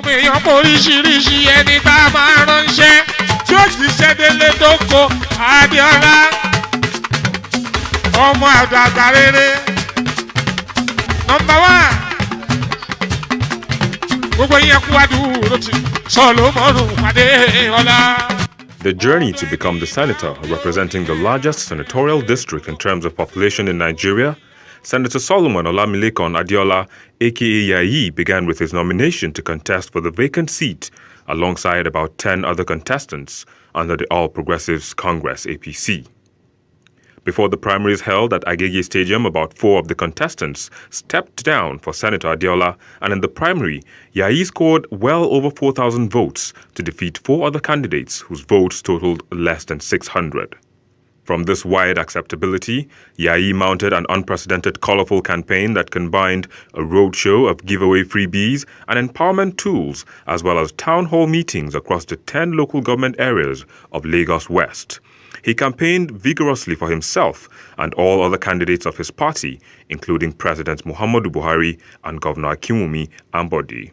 ọmọ èèyàn pọ̀ oríṣiríṣi ẹni tá a máa ránṣẹ́ tí ó ti ṣẹ́délé tó kó Adéọlá ọmọ àgbààgbà rere nọ́mbà 1 gbogbo yẹn kú àdúró ti Solomon Adéọlá. The journey to become the senator representing the largest senatorial district in terms of population in Nigeria, Senator Solomon Olamilekan Adeola, aka YAYI, began with his nomination to contest for the vacant seat alongside about 10 other contestants under the All Progressives Congress APC. Before the primaries held at Agege Stadium, about 4 of the contestants stepped down for Senator Adeola, and in the primary, YAYI scored well over 4,000 votes to defeat 4 other candidates whose votes totaled less than 600. From this wide acceptability, YAYI mounted an unprecedented colorful campaign that combined a roadshow of giveaway freebies and empowerment tools, as well as town hall meetings across the 10 local government areas of Lagos West. He campaigned vigorously for himself and all other candidates of his party, including President Muhammadu Buhari and Governor Akinwumi Ambode.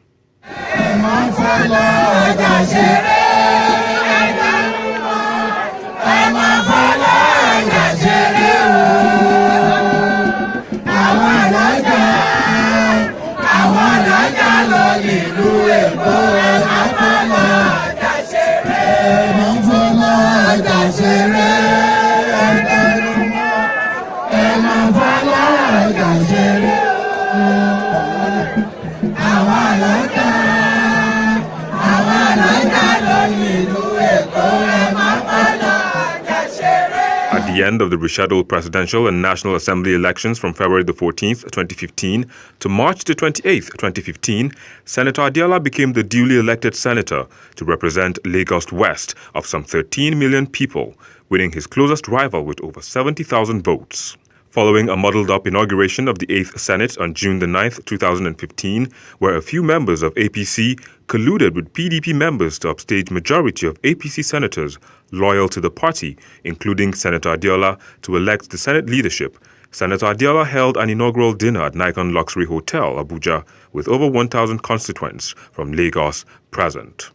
At the end of the rescheduled presidential and National Assembly elections from February the 14th, 2015 to March the 28th, 2015, Senator Adeola became the duly elected senator to represent Lagos West of some 13 million people, winning his closest rival with over 70,000 votes. Following a muddled-up inauguration of the 8th Senate on June the 9th, 2015, where a few members of APC colluded with PDP members to upstage majority of APC senators loyal to the party, including Senator Adeola, to elect the Senate leadership, Senator Adeola held an inaugural dinner at Nikon Luxury Hotel, Abuja, with over 1,000 constituents from Lagos present.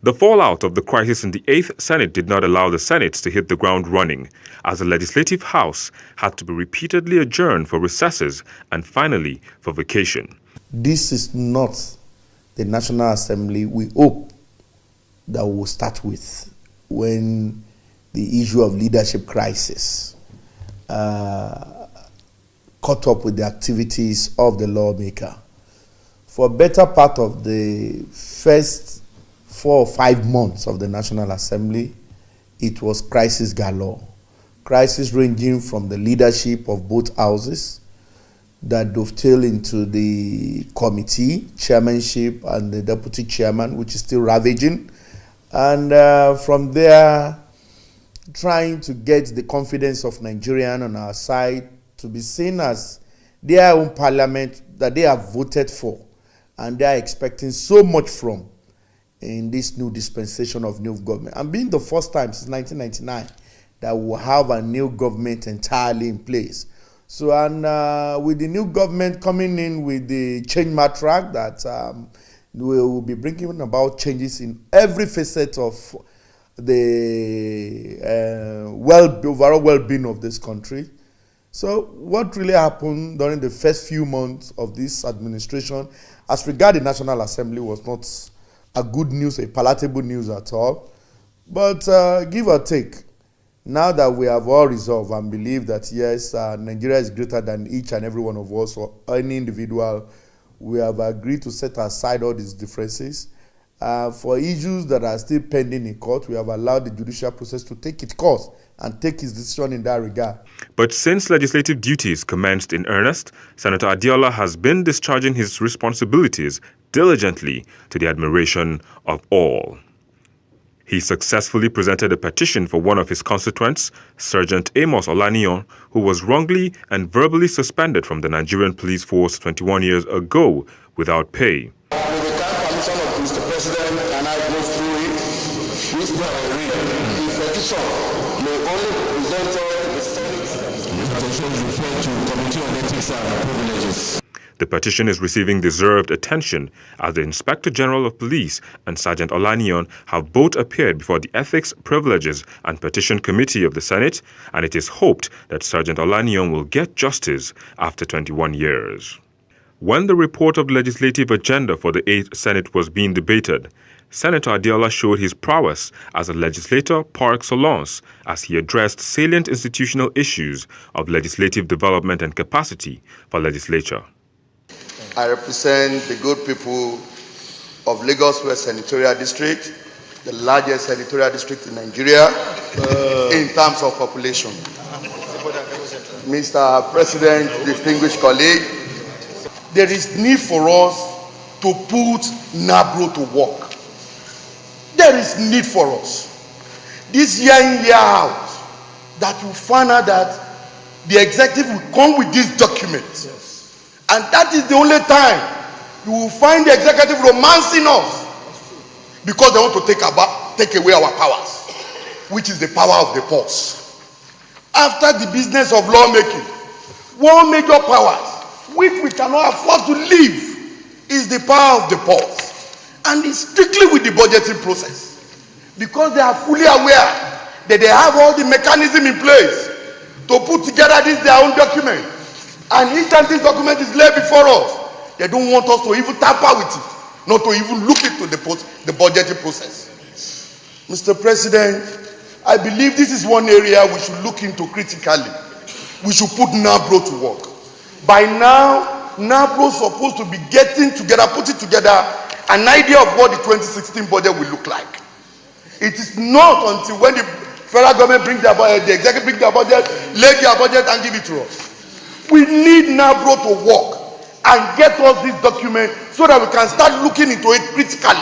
The fallout of the crisis in the 8th Senate did not allow the Senate to hit the ground running, as the Legislative House had to be repeatedly adjourned for recesses and finally for vacation. This is not the National Assembly we hope that we will start with when the issue of leadership crisis caught up with the activities of the lawmaker. For a better part of the first 4 or 5 months of the National Assembly, it was crisis galore. Crisis ranging from the leadership of both houses that dovetail into the committee, chairmanship, and the deputy chairman, which is still ravaging. And from there, trying to get the confidence of Nigerians on our side to be seen as their own parliament that they have voted for and they are expecting so much from in this new dispensation of new government. And being the first time since 1999 that we'll have a new government entirely in place. So, and with the new government coming in with the change matrac that we will be bringing about changes in every facet of the overall well-being of this country. So what really happened during the first few months of this administration as regards the National Assembly was not a good news, a palatable news at all. But give or take, now that we have all resolved and believe that yes, Nigeria is greater than each and every one of us or any individual, we have agreed to set aside all these differences. For issues that are still pending in court, we have allowed the judicial process to take its course and take its decision in that regard. But since legislative duties commenced in earnest, Senator Adeola has been discharging his responsibilities diligently to the admiration of all. He successfully presented a petition for one of his constituents, Sergeant Amos Olaniyan, who was wrongly and verbally suspended from the Nigerian police force 21 years ago without pay. Mr. President, and I go through it. This is not a real. The petition may only be presented to the Senate. The petition referred to the Committee on Ethics and Privileges. The petition is receiving deserved attention as the Inspector General of Police and Sergeant Olaniyan have both appeared before the Ethics, Privileges and Petition Committee of the Senate, and it is hoped that Sergeant Olaniyan will get justice after 21 years. When the report of the legislative agenda for the 8th Senate was being debated, Senator Adiola showed his prowess as a legislator par excellence as he addressed salient institutional issues of legislative development and capacity for legislature. I represent the good people of Lagos West Senatorial District, the largest senatorial district in Nigeria in terms of population. Mr. President, distinguished colleague, there is need for us to put NABRO to work. There is need for us. This year in, year out, that you find out that the executive will come with this document. And that is the only time you will find the executive romancing us, because they want to take away our powers, which is the power of the purse. After the business of lawmaking, one major power which we cannot afford to leave is the power of the purse, and it's strictly with the budgeting process, because they are fully aware that they have all the mechanism in place to put together this their own document. And each time this document is laid before us, they don't want us to even tamper with it, not to even look into the budgeting process. Mr. President, I believe this is one area we should look into critically. We should put NABRO to work. By now, NABRO is supposed to be putting together an idea of what the 2016 budget will look like. It is not until when the federal government brings their budget, the executive brings their budget, lay their budget and give it to us. We need NABRO to work and get us this document so that we can start looking into it critically.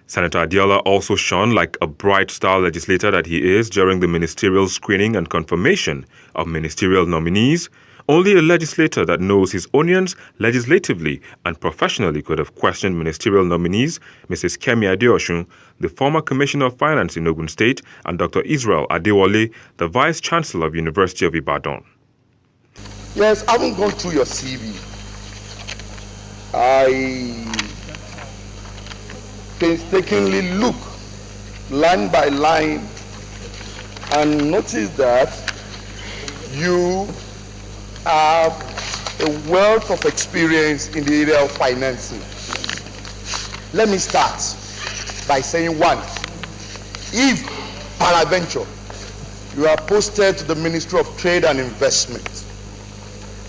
Senator Adiola also shone like a bright star legislator that he is during the ministerial screening and confirmation of ministerial nominees. Only a legislator that knows his onions legislatively and professionally could have questioned ministerial nominees, Mrs. Kemi Adeosun, the former Commissioner of Finance in Ogun State, and Dr. Israel Adewale, the Vice Chancellor of University of Ibadan. Yes, I haven't gone through your CV. I painstakingly look line by line and notice that you have a wealth of experience in the area of financing. Let me start by saying one, if peradventure you are posted to the Ministry of Trade and Investment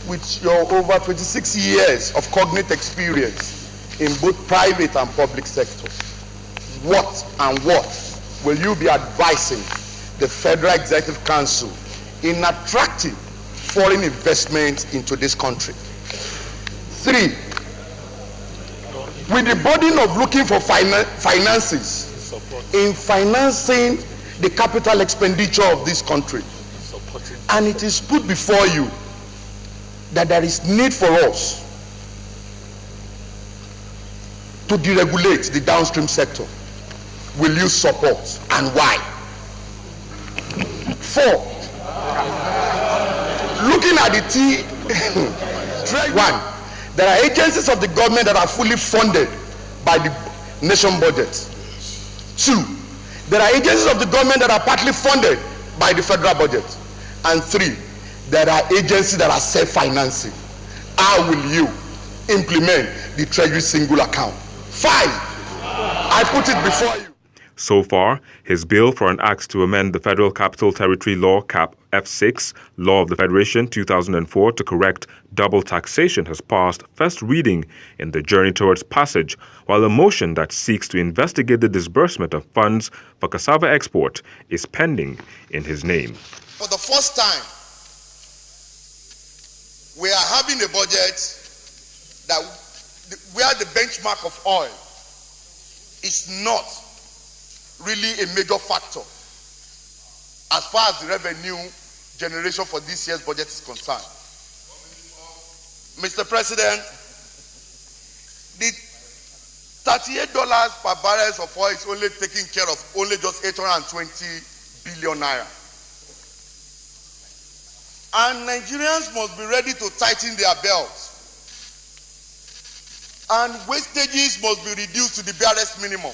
with your over 26 years of cognate experience in both private and public sector, what will you be advising the Federal Executive Council in attracting foreign investment into this country? 3, with the burden of looking for finances in financing the capital expenditure of this country, and it is put before you that there is need for us to deregulate the downstream sector, will you support, and why? 4, looking at the one, there are agencies of the government that are fully funded by the nation budget. 2, there are agencies of the government that are partly funded by the federal budget. And 3, there are agencies that are self-financing. How will you implement the Treasury single account? 5, I put it before you. So far, his bill for an act to amend the Federal Capital Territory Law Cap F6, Law of the Federation 2004 to correct double taxation has passed first reading in the journey towards passage, while a motion that seeks to investigate the disbursement of funds for cassava export is pending in his name. For the first time, we are having a budget that where the benchmark of oil is not really a major factor as far as the revenue generation for this year's budget is concerned. Mr. President, the $38 per barrel of oil is only taking care of only just 820 billion naira. And Nigerians must be ready to tighten their belts and wastages must be reduced to the barest minimum.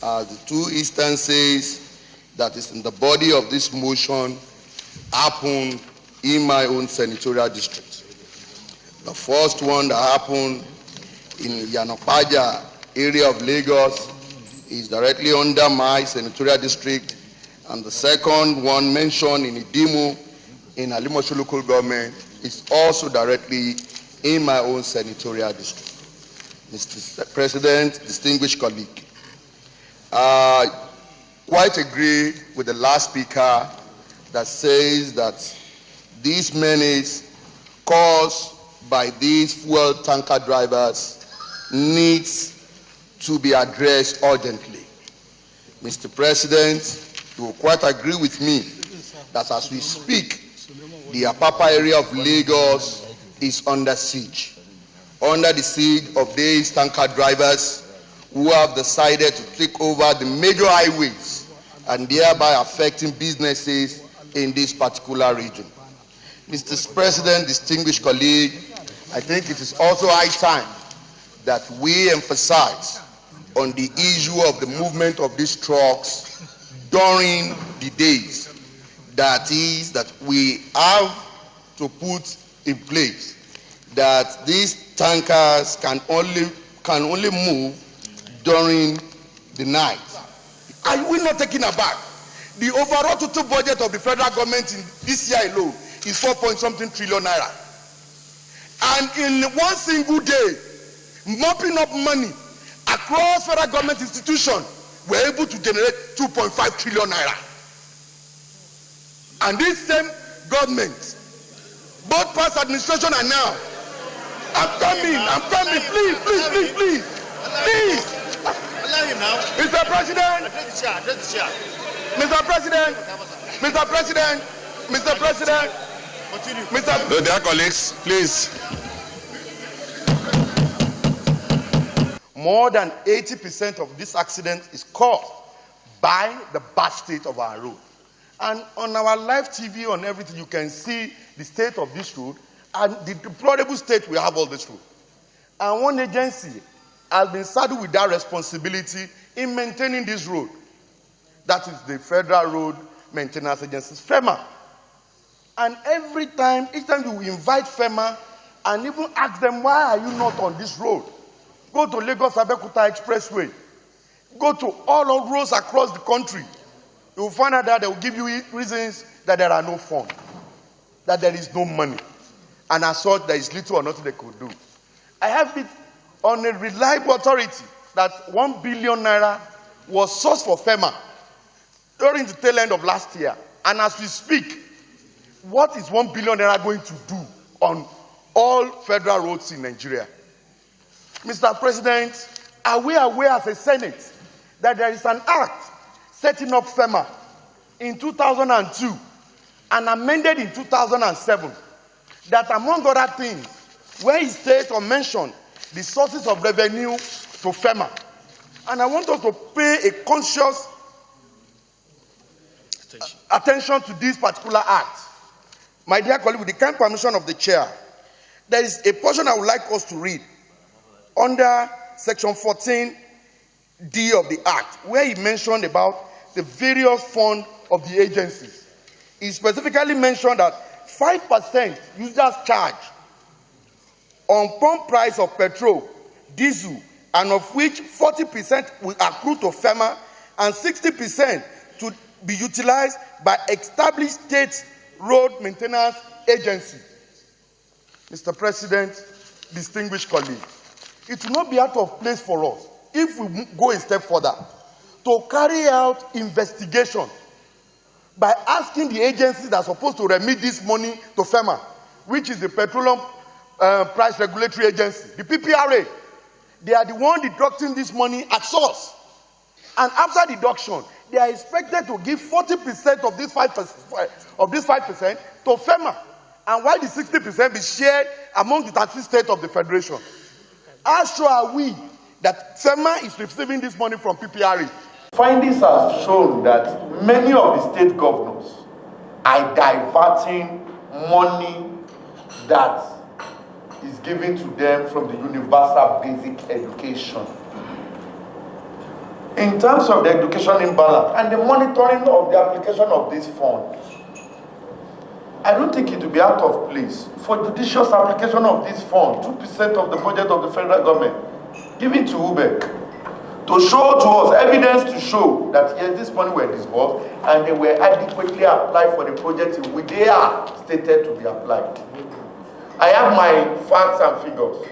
The two instances that is in the body of this motion happened in my own senatorial district. The first one that happened in Yanopaja area of Lagos is directly under my senatorial district, and the second one mentioned in Idimu in Alimosho local government is also directly in my own senatorial district. Mr. President, distinguished colleague, I quite agree with the last speaker that says that this menace caused by these fuel tanker drivers needs to be addressed urgently. Mr. President, you will quite agree with me that as we speak, the Apapa area of Lagos is under siege. Under the siege of these tanker drivers who have decided to take over the major highways and thereby affecting businesses in this particular region. Mr. President, distinguished colleague, I think it is also high time that we emphasize on the issue of the movement of these trucks during the days. That is, that we have to put in place that these tankers can only move during the night. Are we not taking aback? The overall total budget of the federal government in this year alone is 4.something trillion naira. And in one single day, mopping up money across federal government institutions, we're able to generate 2.5 trillion naira. And this same government, both past administration and now, I'm coming, please. Allow him now. Mr. President. Address the chair. Mr. President. Continue. Dear colleagues, please. More than 80% of this accident is caused by the bad state of our road. And on our live TV, on everything, you can see the state of this road and the deplorable state we have on this road. And one agency has been saddled with that responsibility in maintaining this road. That is the Federal Road Maintenance Agency, FEMA. And each time you invite FEMA and even ask them, why are you not on this road? Go to Lagos-Abeokuta Expressway. Go to all roads across the country. You will find out that they will give you reasons that there are no funds, that there is no money. And as such, there is little or nothing they could do. I have it on a reliable authority that 1 billion naira was sourced for FEMA during the tail end of last year. And as we speak, what is 1 billion naira going to do on all federal roads in Nigeria? Mr. President, are we aware as a Senate that there is an act setting up FEMA in 2002 and amended in 2007 that, among other things, where it states or mentioned the sources of revenue to FEMA. And I want us to pay a conscious attention to this particular act. My dear colleague, with the kind permission of the chair, there is a portion I would like us to read under section 14D of the act, where he mentioned about the various funds of the agencies. He specifically mentioned that 5% users charge on pump price of petrol, diesel, and of which 40% will accrue to FEMA and 60% to be utilized by established state road maintenance agency. Mr. President, distinguished colleagues, it will not be out of place for us if we go a step further to carry out investigation by asking the agencies that are supposed to remit this money to FEMA, which is the Petroleum Price Regulatory Agency, the PPRA. They are the one deducting this money at source. And after deduction, they are expected to give 40% of this 5% to FEMA, and while the 60% be shared among the 30 states of the Federation. How sure are we that FEMA is receiving this money from PPRA? Findings have shown that many of the state governors are diverting money that is given to them from the universal basic education. In terms of the education imbalance and the monitoring of the application of this fund, I don't think it will be out of place for judicious application of this fund, 2% of the budget of the federal government, given to UBEC, to show to us, evidence to show that yes, this money were disbursed and they were adequately applied for the projects in which they are stated to be applied. I have my facts and figures,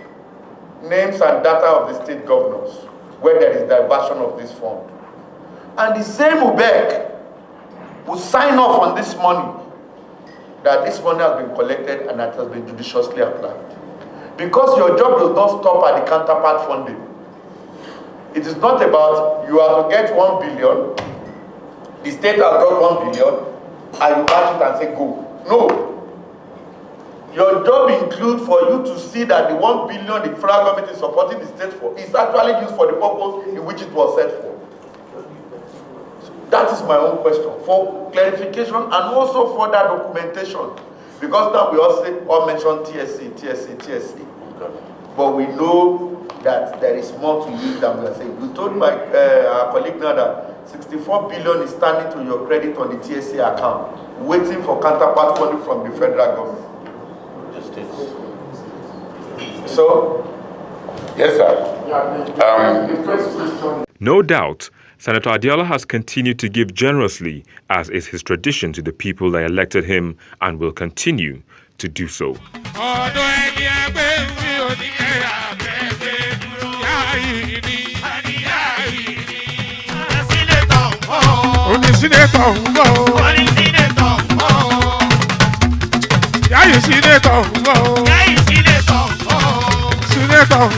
names and data of the state governors, where there is diversion of this fund. And the same UBEC will sign off on this money, that this money has been collected and that has been judiciously applied. Because your job does not stop at the counterpart funding. It is not about you have to get 1 billion, the state has got 1 billion, and you match it and say go. No. Your job includes for you to see that the 1 billion the federal government is supporting the state for is actually used for the purpose in which it was set for. So that is my own question for clarification and also for that documentation. Because now we all mention TSC. But we know that there is more to it than we are saying. You told my our colleague now that 64 billion is standing to your credit on the TSC account, waiting for counterpart funding from the federal government. So, yes, sir. No doubt, Senator Adiola has continued to give generously, as is his tradition to the people that elected him, and will continue to do so. Senator,